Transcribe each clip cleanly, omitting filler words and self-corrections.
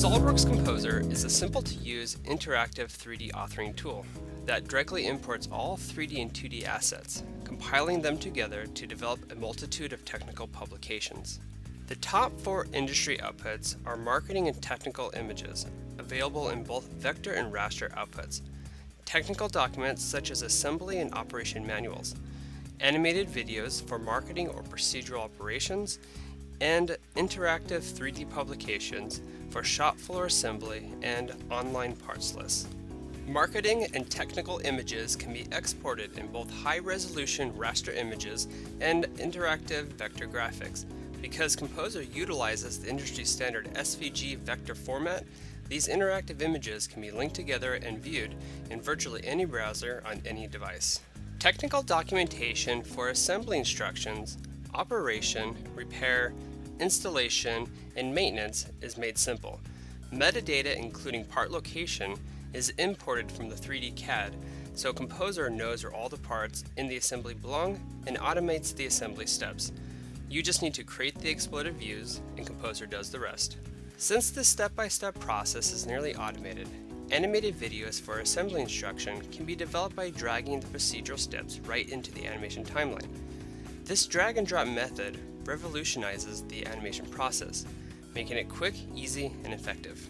SOLIDWORKS Composer is a simple-to-use interactive 3D authoring tool that directly imports all 3D and 2D assets, compiling them together to develop a multitude of technical publications. The top 4 industry outputs are marketing and technical images, available in both vector and raster outputs, technical documents such as assembly and operation manuals, animated videos for marketing or procedural operations, and interactive 3D publications for shop floor assembly and online parts lists. Marketing and technical images can be exported in both high-resolution raster images and interactive vector graphics. Because Composer utilizes the industry standard SVG vector format, these interactive images can be linked together and viewed in virtually any browser on any device. Technical documentation for assembly instructions, operation, repair, installation, and maintenance is made simple. Metadata including part location is imported from the 3D CAD, so Composer knows where all the parts in the assembly belong and automates the assembly steps. You just need to create the exploded views, and Composer does the rest. Since this step-by-step process is nearly automated, animated videos for assembly instruction can be developed by dragging the procedural steps right into the animation timeline. This drag-and-drop method revolutionizes the animation process, making it quick, easy, and effective.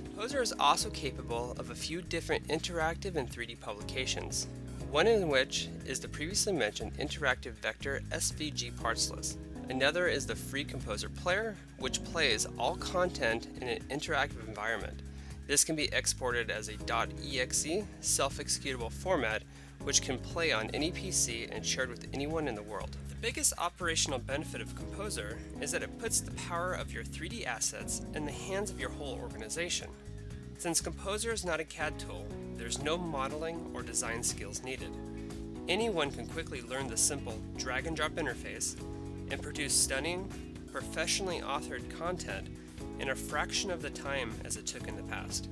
Composer is also capable of a few different interactive and 3D publications, one in which is the previously mentioned interactive vector SVG parts list. Another is the free Composer player, which plays all content in an interactive environment. This can be exported as a .exe self-executable format, which can play on any PC and shared with anyone in the world. The biggest operational benefit of Composer is that it puts the power of your 3D assets in the hands of your whole organization. Since Composer is not a CAD tool, there's no modeling or design skills needed. Anyone can quickly learn the simple drag and drop interface and produce stunning, professionally authored content in a fraction of the time as it took in the past.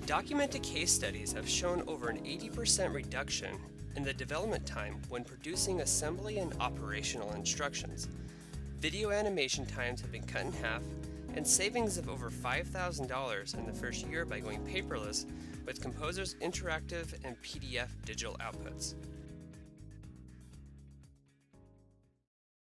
Documented case studies have shown over an 80% reduction in the development time when producing assembly and operational instructions. Video animation times have been cut in half, and savings of over $5,000 in the first year by going paperless with Composer's interactive and PDF digital outputs.